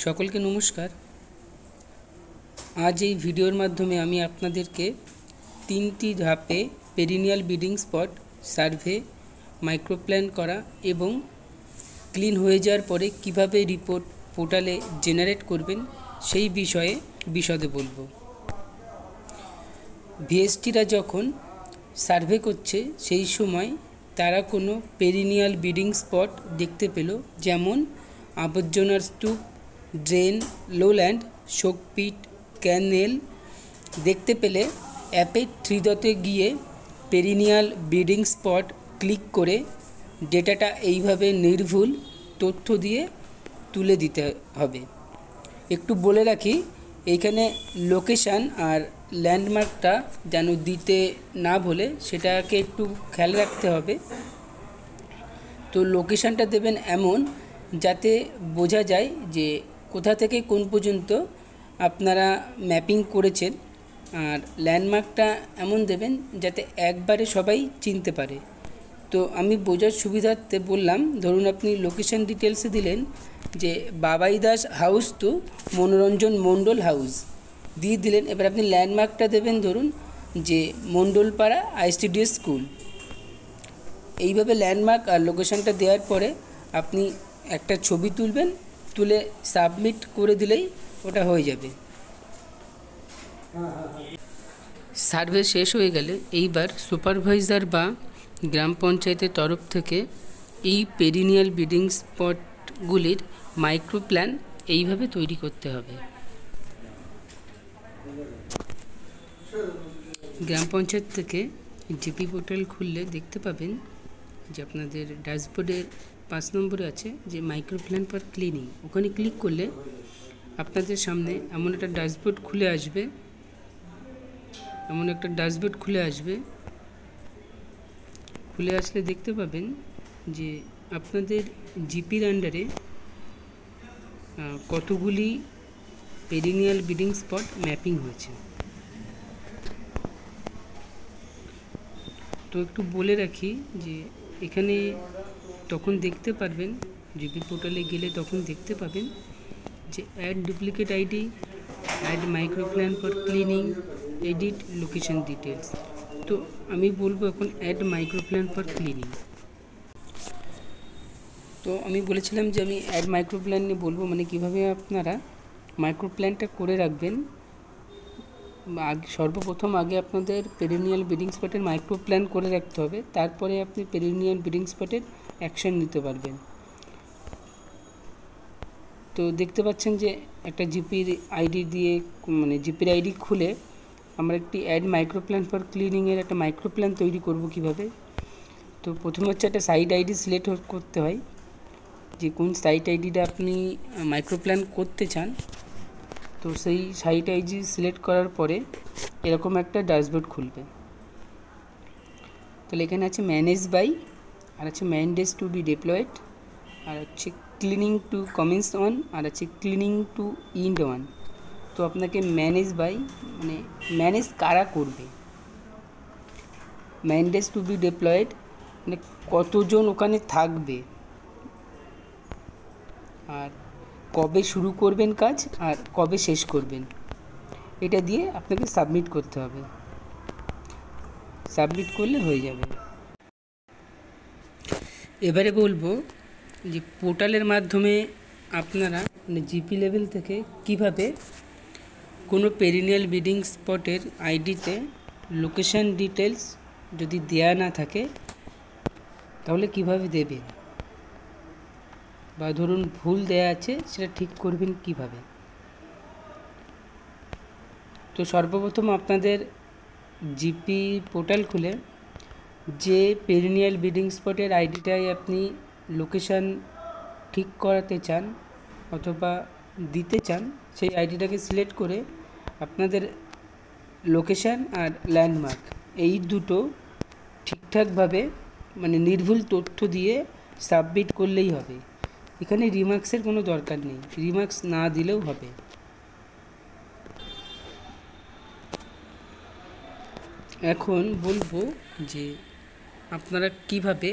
সকলকে নমস্কার। আজ এই ভিডিওর মাধ্যমে আমি আপনাদেরকে 3টি ধাপে পেরিনিয়াল ব্রিডিং স্পট সার্ভে, মাইক্রোপ্ল্যান করা এবং ক্লিন হয়ে যাওয়ার পরে কিভাবে রিপোর্ট পোর্টালে জেনারেট করবেন সেই বিষয়ে বিশদে বলবো। ভিএসটিরা যখন সার্ভে করছে সেই সময় তারা কোনো পেরিনিয়াল ব্রিডিং স্পট দেখতে পেল, যেমন আবর্জনার স্তূপ, ড্রেন, লোল্যান্ড, শোকপিট, ক্যানেল দেখতে পেলে অ্যাপে 3 ডটে গিয়ে পেরিনিয়াল ব্রিডিং স্পট ক্লিক করে ডেটাটা এইভাবে নির্ভুল তথ্য দিয়ে তুলে দিতে হবে। একটু বলে রাখি, এইখানে লোকেশান আর ল্যান্ডমার্কটা যেন দিতে না ভুলে সেটাকে একটু খেয়াল রাখতে হবে। তো লোকেশানটা দেবেন এমন যাতে বোঝা যায় যে কোথা থেকে কোন পর্যন্ত আপনারা ম্যাপিং করেছেন, আর ল্যান্ডমার্কটা এমন দেবেন যাতে একবারে সবাই চিনতে পারে। তো আমি বোঝার সুবিধার্থে বললাম, ধরুন আপনি লোকেশান ডিটেলসে দিলেন যে বাবাই Das house to Manoranjan Mondal house দিয়ে দিলেন। এবার আপনি ল্যান্ডমার্কটা দেবেন ধরুন যে মণ্ডলপাড়া আইসিডিএস স্কুল। এইভাবে ল্যান্ডমার্ক আর লোকেশানটা দেওয়ার পরে আপনি একটা ছবি তুলবেন, তুলে সাবমিট করে দিলেই ওটা হয়ে যাবে। সার্ভে শেষ হয়ে গেলে এইবার সুপারভাইজার বা গ্রাম পঞ্চায়েতের তরফ থেকে এই পেরিনিয়াল ব্রিডিং স্পটগুলির মাইক্রোপ্ল্যান এইভাবে তৈরি করতে হবে। গ্রাম পঞ্চায়েত থেকে জিপি পোর্টাল খুললে দেখতে পাবেন যে আপনাদের ড্যাশবোর্ডের 5 নম্বরে আছে যে মাইক্রোপ্ল্যান ফর ক্লিনিং। ওখানে ক্লিক করলে আপনাদের সামনে এমন একটা ড্যাশবোর্ড খুলে আসবে। খুলে আসলে দেখতে পাবেন যে আপনাদের জিপির আন্ডারে কতগুলি পেরিনিয়াল ব্রিডিং স্পট ম্যাপিং হয়েছে। তো একটু বলে রাখি যে এখানে তখন দেখতে পারবেন, জিপি পোর্টালে গেলে তখন দেখতে পাবেন যে add duplicate ID, add microplan for cleaning, edit location details. তো আমি বলবো এখন অ্যাড মাইক্রোপ্ল্যান ফর ক্লিনিং। তো আমি বলেছিলাম যে আমি অ্যাড মাইক্রোপ্ল্যান নিয়ে বলবো, মানে কিভাবে আপনারা মাইক্রোপ্ল্যানটা করে রাখবেন। সর্বপ্রথম আগে আপনাদের পেরিনিয়াল ব্রিডিং স্পটের মাইক্রোপ্ল্যান করে রাখতে হবে, তারপরে আপনি পেরিনিয়াল ব্রিডিং স্পটের অ্যাকশন নিতে পারবেন। তো দেখতে পাচ্ছেন যে একটা জিপির আইডি দিয়ে, মানে জিপির আইডি খুলে আমরা একটি অ্যাড মাইক্রোপ্ল্যান ফর ক্লিনিংয়ের একটা মাইক্রোপ্ল্যান তৈরি করব কিভাবে। তো প্রথমে হচ্ছে একটা সাইট আইডি সিলেক্ট করতে হয়, যে কোন সাইট আইডিটা আপনি মাইক্রোপ্ল্যান করতে চান। তো সেই সাইট আইডি সিলেক্ট করার পরে এরকম একটা ড্যাশবোর্ড খুলবে। তাহলে এখানে আছে ম্যানেজ বাই, আর আছে ম্যান্ডেটস টু বি ডিপ্লয়েড, আর হচ্ছে ক্লিনিং টু কমেন্স অন, আর আছে ক্লিনিং টু ইন্ড অন। তো আপনাকে ম্যানেজ বাই মানে ম্যানেজ কারা করবে, ম্যান্ডেটস টু বি ডিপ্লয়েড মানে কতজন ওখানে থাকবে, আর কবে শুরু করবেন কাজ আর কবে শেষ করবেন, এটা দিয়ে আপনাকে সাবমিট করতে হবে। সাবমিট করলে হয়ে যাবে। এবারে বলবো যে পোর্টালের মাধ্যমে আপনারা মানে জিপি লেভেল থেকে কিভাবে কোনো পেরিনিয়াল ব্রিডিং স্পটের আইডিতে লোকেশান ডিটেলস যদি দেয়া না থাকে তাহলে কিভাবে দেবেন, বা ধরুন ভুল দেয়া আছে সেটা ঠিক করবেন কিভাবে। তো সর্বপ্রথম আপনাদের জিপি পোর্টাল খুলে যে পেরিনিয়াল ব্রিডিং স্পটের আইডিটাই আপনি লোকেশান ঠিক করাতে চান অথবা দিতে চান, সেই আইডিটাকে সিলেক্ট করে আপনাদের লোকেশান আর ল্যান্ডমার্ক এই দুটো ঠিকঠাকভাবে মানে নির্ভুল তথ্য দিয়ে সাবমিট করলেই হবে। এখানে রিমার্কসের কোনো দরকার নেই, রিমার্কস না দিলেও হবে। এখন বলবো যে আপনারা কিভাবে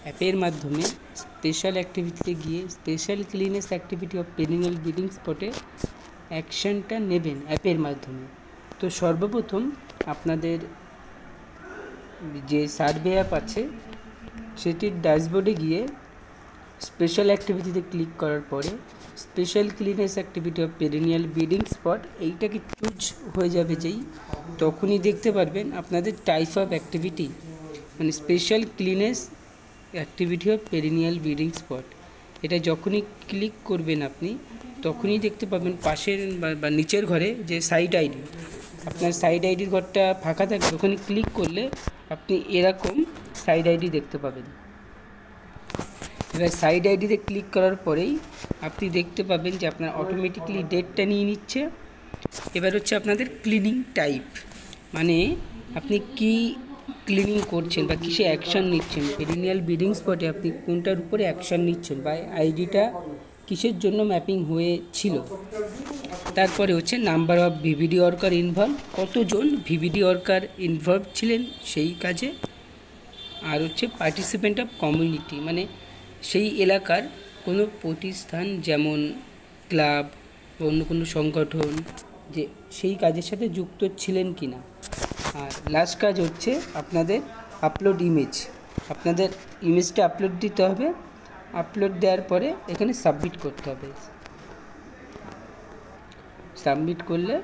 অ্যাপের মাধ্যমে স্পেশাল অ্যাক্টিভিটিতে গিয়ে special cleanness activity of perennial bleeding স্পটে অ্যাকশানটা নেবেন অ্যাপের মাধ্যমে। তো সর্বপ্রথম আপনাদের যে সার্ভে অ্যাপ আছে সেটির ড্যাশবোর্ডে গিয়ে স্পেশাল অ্যাক্টিভিটিতে ক্লিক করার পরে special cleanness activity of perennial bleeding spot এইটাকে চুজ হয়ে যাবে যেই, তখনই দেখতে পারবেন আপনাদের টাইপ অফ অ্যাক্টিভিটি মানে special cleanness activity of perennial bleeding spot. এটা যখনই ক্লিক করবেন আপনি তখনই দেখতে পাবেন পাশের বা নিচের ঘরে যে সাইড আইডি, আপনার সাইড আইডির ঘরটা ফাঁকা থাকবে, ওখানে ক্লিক করলে আপনি এরকম সাইড আইডি দেখতে পাবেন। এবার সাইড আইডিতে ক্লিক করার পরেই আপনি দেখতে পাবেন যে আপনার অটোমেটিকলি ডেটটা নিয়ে নিচ্ছে। এবার হচ্ছে আপনাদের ক্লিনিং টাইপ, মানে আপনি কি ক্লিনিং করছেন বা কিসে অ্যাকশান নিচ্ছেন, পেরিনিয়াল ব্লিডিং স্পটে আপনি কোনটার উপরে অ্যাকশান নিচ্ছেন বা আইডিটা কিসের জন্য ম্যাপিং হয়েছিল। তারপরে হচ্ছে নাম্বার অফ ভিভিডি ওয়ার্কার ইনভলভ, কতজন ভিভিডি ওয়ার্কার ইনভলভ ছিলেন সেই কাজে। আর হচ্ছে পার্টিসিপেন্ট অফ কমিউনিটি, মানে সেই এলাকার কোনো প্রতিষ্ঠান যেমন ক্লাব বা অন্য কোনো সংগঠন যে সেই কাজের সাথে যুক্ত ছিলেন কি না। আর লাস্ট কাজ হচ্ছে আপনাদের আপলোড ইমেজ, আপনাদের ইমেজটা আপলোড দিতে হবে। আপলোড দেওয়ার পরে এখানে সাবমিট করতে হবে। সাবমিট করলে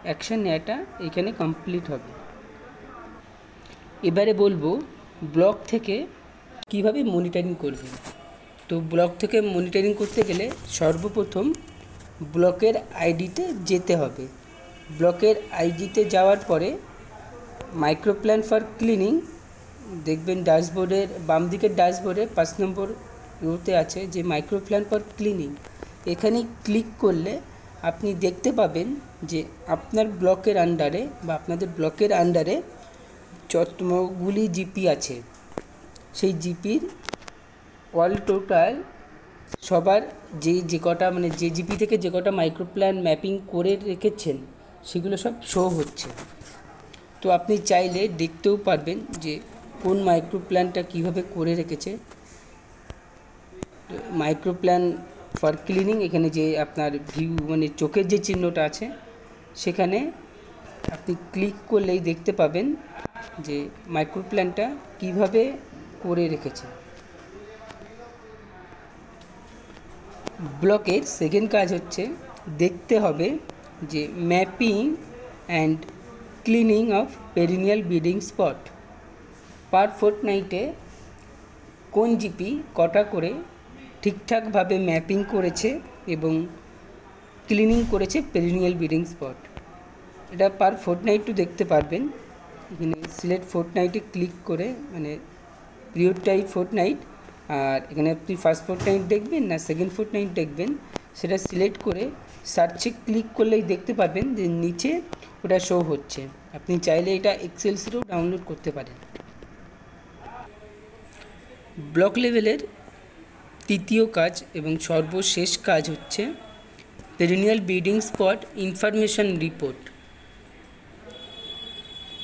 অ্যাকশন নেওয়াটা এখানে কমপ্লিট হবে। এবারে বলবো ব্লগ থেকে কিভাবে মনিটরিং করবেন। তো ব্লগ থেকে মনিটরিং করতে গেলে সর্বপ্রথম ব্লকের আইডিতে যেতে হবে। ব্লকের আইডিতে যাওয়ার পরে মাইক্রো প্ল্যান ফর ক্লিনিং দেখবেন ড্যাশবোর্ডের বাম দিকের ড্যাশবোর্ডে 5 নম্বর রোতে আছে যে মাইক্রো প্ল্যান ফর ক্লিনিং। এখানে ক্লিক করলে আপনি দেখতে পাবেন যে আপনার ব্লকের আন্ডারে বা আপনাদের ব্লকের আন্ডারে যতগুলি জিপি আছে সেই জিপির অল টোটাল সবার যে কটা মানে যে জিপি থেকে যে কটা মাইক্রো প্ল্যান ম্যাপিং করে রেখেছেন সেগুলো সব শো হচ্ছে। তো আপনি চাইলে দেখতেও পারবেন যে কোন মাইক্রো প্ল্যানটা কীভাবে করে রেখেছে। মাইক্রো প্ল্যান ফর ক্লিনিং এখানে যে আপনার ভিউ মানে চোখের যে চিহ্নটা আছে সেখানে আপনি ক্লিক করলেই দেখতে পাবেন যে মাইক্রো প্ল্যানটা কীভাবে করে রেখেছে। ব্লকের সেকেন্ড কাজ হচ্ছে দেখতে হবে যে mapping and cleaning of perennial bleeding spot per ফোর্টনাইটে কোন জিপি কটা করে ঠিকঠাকভাবে ম্যাপিং করেছে এবং ক্লিনিং করেছে পেরিনিয়াল ব্লিডিং স্পট। এটা পার ফোর্টনাইটও দেখতে পারবেন। এখানে সিলেক্ট ফোর্টনাইটে ক্লিক করে মানে পিরিয়ড টাইপ ফোর্টনাইট, আর এখানে আপনি ফার্স্ট ফোর্টনাইট দেখবেন না সেকেন্ড ফোর্টনাইট দেখবেন সেটা সিলেক্ট করে সার্চে ক্লিক করলেই দেখতে পারবেন যে নিচে ওটা শো হচ্ছে। আপনি চাইলে এটা এক্সেল শিটেও ডাউনলোড করতে পারেন। ব্লক লেভেলের তৃতীয় কাজ এবং সর্বশেষ কাজ হচ্ছে perennial bleeding spot information report.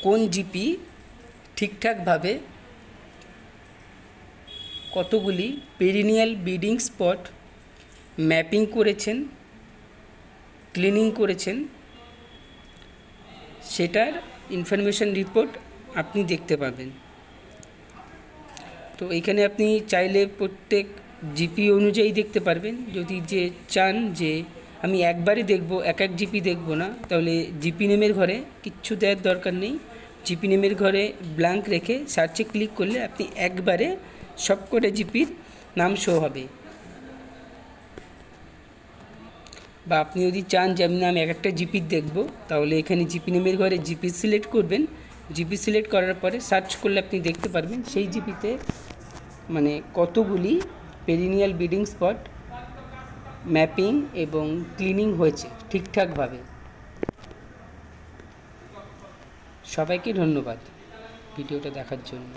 কোন জিপি ঠিকঠাকভাবে কতগুলি পেরিনিয়াল ব্লিডিং স্পট ম্যাপিং করেছেন ক্লিনিং করেছেন সেটার ইনফরমেশন রিপোর্ট আপনি দেখতে পাবেন। তো এখানে আপনি চাইলে প্রত্যেক জিপি অনুযায়ী দেখতে পারবেন। যদি যে চান যে আমি একবারে দেখব এক জিপি দেখব না, তাহলে জিপি নেমের ঘরে কিচ্ছু দেওয়ার দরকার নেই। জিপি নেমের ঘরে ব্ল্যাঙ্ক রেখে সার্চে ক্লিক করলে আপনি একবারে সবকটা জিপির নাম শো হবে। বা আপনি যদি চান যে আমি এক একটা জিপি দেখব তাহলে এখানে জিপি নেমের ঘরে জিপি সিলেক্ট করবেন। জিপি সিলেক্ট করার পরে সার্চ করলে আপনি দেখতে পারবেন সেই জিপিতে মানে কতগুলি পেরিনিয়াল ব্লিডিং স্পট ম্যাপিং এবং ক্লিনিং হয়েছে ঠিকঠাকভাবে। সবাইকে ধন্যবাদ ভিডিওটা দেখার জন্য।